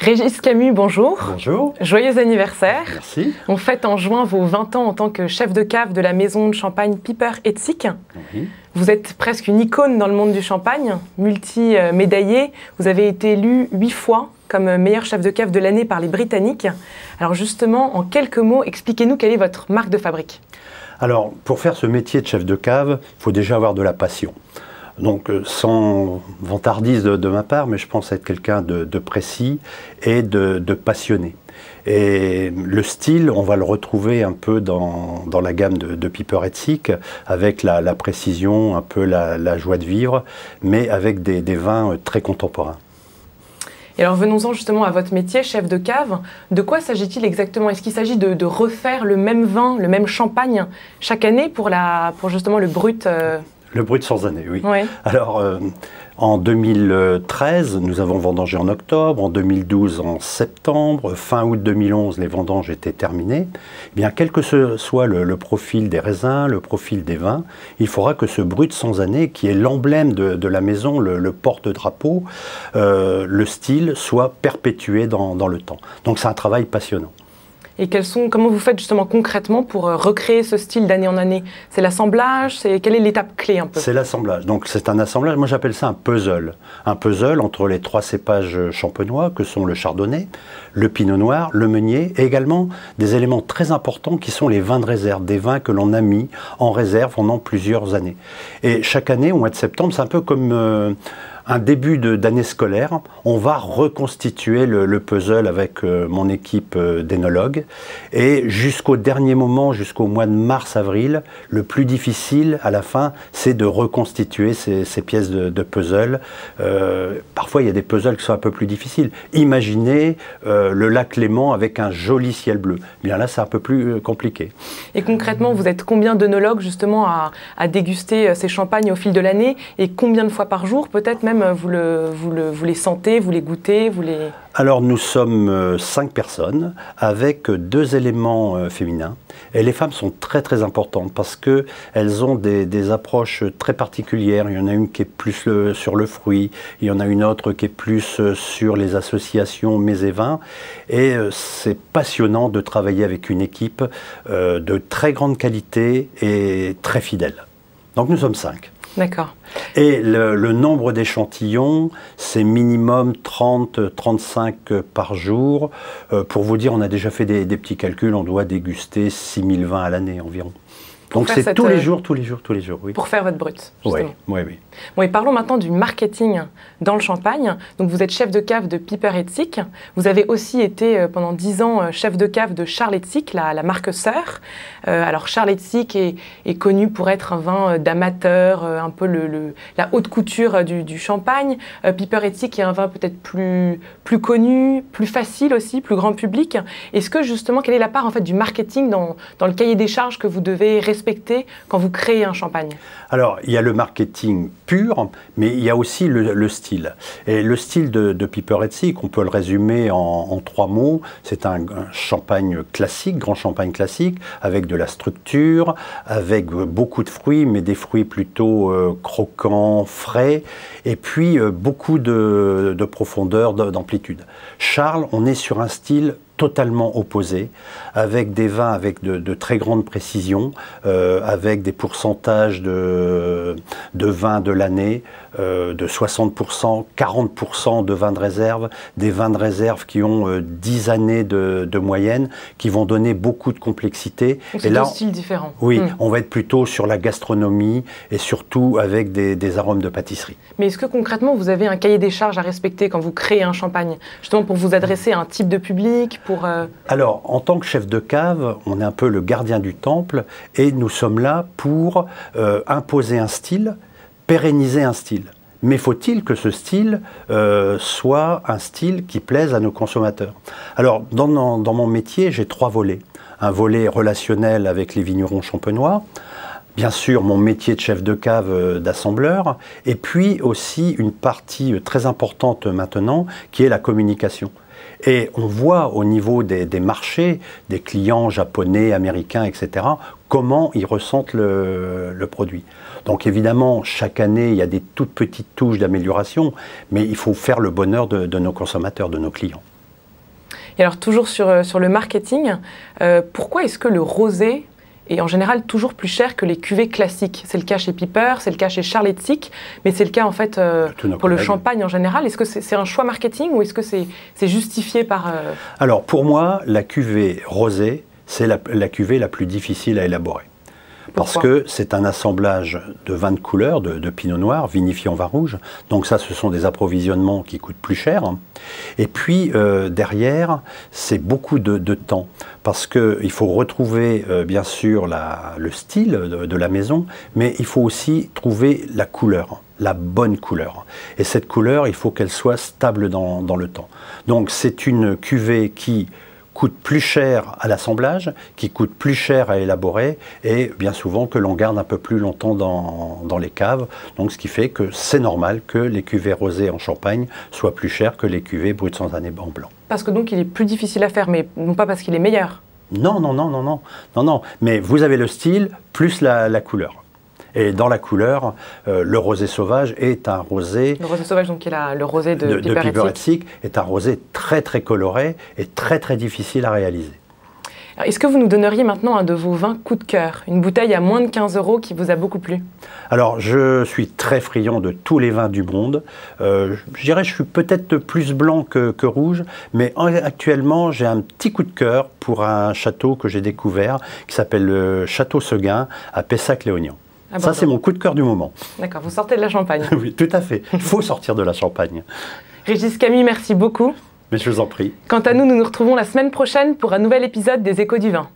Régis Camus, bonjour. Bonjour. Joyeux anniversaire. Merci. On fête en juin vos 20 ans en tant que chef de cave de la maison de champagne Piper & Szik. Oui. Vous êtes presque une icône dans le monde du champagne, multi-médaillé. Vous avez été élu 8 fois comme meilleur chef de cave de l'année par les Britanniques. Alors justement, en quelques mots, expliquez-nous quelle est votre marque de fabrique. Alors, pour faire ce métier de chef de cave, il faut déjà avoir de la passion. Donc, sans vantardise de ma part, mais je pense être quelqu'un de précis et de passionné. Et le style, on va le retrouver un peu dans la gamme de Piper & Szik, avec la précision, un peu la joie de vivre, mais avec des vins très contemporains. Et alors venons-en justement à votre métier, chef de cave. De quoi s'agit-il exactement? Est-ce qu'il s'agit de refaire le même vin, le même champagne chaque année pour justement le brut Le brut sans année, oui. Ouais. Alors, en 2013, nous avons vendangé en octobre, en 2012 en septembre, fin août 2011, les vendanges étaient terminées. Eh bien, quel que soit le profil des raisins, le profil des vins, il faudra que ce brut sans année, qui est l'emblème de la maison, le porte-drapeau, le style soit perpétué dans le temps. Donc c'est un travail passionnant. Et comment vous faites justement concrètement pour recréer ce style d'année en année? C'est l'assemblage? Quelle est l'étape clé un peu? C'est l'assemblage. Donc c'est un assemblage, moi j'appelle ça un puzzle. Un puzzle entre les 3 cépages champenois que sont le chardonnay, le pinot noir, le meunier, et également des éléments très importants qui sont les vins de réserve, des vins que l'on a mis en réserve pendant plusieurs années. Et chaque année, au mois de septembre, c'est un peu comme un début d'année scolaire, on va reconstituer le puzzle avec mon équipe d'énologues. Et jusqu'au dernier moment, jusqu'au mois de mars-avril, le plus difficile à la fin, c'est de reconstituer ces pièces de puzzle. Parfois, il y a des puzzles qui sont un peu plus difficiles. Imaginez le lac Léman avec un joli ciel bleu. Bien là, c'est un peu plus compliqué. Et concrètement, vous êtes combien d'œnologues justement à déguster ces champagnes au fil de l'année? Et combien de fois par jour peut-être même vous les sentez, vous les goûtez, Alors nous sommes 5 personnes avec 2 éléments féminins. Et les femmes sont très très importantes parce qu'elles ont des approches très particulières. Il y en a une qui est plus sur le fruit, il y en a une autre qui est plus sur les associations mets et vins. Et c'est passionnant de travailler avec une équipe de très grande qualité et très fidèle. Donc nous sommes 5. D'accord. Et le nombre d'échantillons, c'est minimum 30-35 par jour. Pour vous dire, on a déjà fait des petits calculs, on doit déguster 6000 vins à l'année environ. Donc c'est tous les jours, oui. Pour faire votre brut, justement. Oui, oui. Bon, et parlons maintenant du marketing dans le champagne. Donc vous êtes chef de cave de Piper & Szik. Vous avez aussi été pendant 10 ans chef de cave de Charles & Szik, la marque sœur. Alors Charles & Szik est connu pour être un vin d'amateur, un peu la haute couture du champagne. Piper & Szik est un vin peut-être plus connu, plus facile aussi, plus grand public. Est-ce que justement, quelle est la part en fait du marketing dans le cahier des charges que vous devez respecter quand vous créez un champagne? Alors, il y a le marketing pur, mais il y a aussi le style. Et le style de Piper & Szik, on peut le résumer en 3 mots. C'est un champagne classique, grand champagne classique, avec de la structure, avec beaucoup de fruits, mais des fruits plutôt croquants, frais, et puis beaucoup de profondeur, d'amplitude. Charles, on est sur un style totalement opposé, avec des vins avec de très grandes précisions, avec des pourcentages de vins de l'année, de 60%, 40% de vins de réserve, des vins de réserve qui ont 10 années de moyenne, qui vont donner beaucoup de complexité. C'est deux styles différents. Oui, on va être plutôt sur la gastronomie et surtout avec des arômes de pâtisserie. Mais est-ce que concrètement vous avez un cahier des charges à respecter quand vous créez un champagne, justement pour vous adresser à un type de public? Alors, en tant que chef de cave, on est un peu le gardien du temple et nous sommes là pour imposer un style, pérenniser un style. Mais faut-il que ce style soit un style qui plaise à nos consommateurs? Alors, dans mon métier, j'ai 3 volets. Un volet relationnel avec les vignerons champenois, bien sûr mon métier de chef de cave d'assembleur, et puis aussi une partie très importante maintenant qui est la communication. Et on voit au niveau des marchés, des clients japonais, américains, etc., comment ils ressentent le produit. Donc évidemment, chaque année, il y a des toutes petites touches d'amélioration, mais il faut faire le bonheur de nos consommateurs, de nos clients. Et alors toujours sur le marketing, pourquoi est-ce que le rosé est en général toujours plus cher que les cuvées classiques? C'est le cas chez Piper, c'est le cas chez Charles Hetzig, mais c'est le cas en fait pour le champagne en général. Est-ce que c'est un choix marketing ou est-ce que c'est justifié par... Alors pour moi, la cuvée rosée, c'est la cuvée la plus difficile à élaborer. Parce que c'est un assemblage de vins de couleur, de pinot noir, vinifié en vin rouge. Donc ça, ce sont des approvisionnements qui coûtent plus cher. Et puis derrière, c'est beaucoup de temps. Parce qu'il faut retrouver bien sûr le style de la maison, mais il faut aussi trouver la couleur, la bonne couleur. Et cette couleur, il faut qu'elle soit stable dans le temps. Donc c'est une cuvée qui coûte plus cher à l'assemblage, qui coûte plus cher à élaborer et bien souvent que l'on garde un peu plus longtemps dans les caves. Donc ce qui fait que c'est normal que les cuvées rosées en Champagne soient plus chères que les cuvées brut sans année en blanc. Parce que donc il est plus difficile à faire, mais non pas parce qu'il est meilleur. Non, non, non, non, non, non, non. Mais vous avez le style plus la couleur. Et dans la couleur, le rosé sauvage est un rosé... Le rosé sauvage, donc qui est le rosé de Piper Hetzig, est un rosé très très coloré et très très difficile à réaliser. Est-ce que vous nous donneriez maintenant un de vos vins coup de cœur, une bouteille à moins de 15 € qui vous a beaucoup plu? Alors, je suis très friand de tous les vins du monde. Je dirais que je suis peut-être plus blanc que rouge, mais actuellement, j'ai un petit coup de cœur pour un château que j'ai découvert qui s'appelle le Château Seguin à Pessac-Léognan. Ça, c'est mon coup de cœur du moment. D'accord, vous sortez de la Champagne. Oui, tout à fait. Il faut sortir de la Champagne. Régis Camus, merci beaucoup. Mais je vous en prie. Quant à nous, nous nous retrouvons la semaine prochaine pour un nouvel épisode des Échos du vin.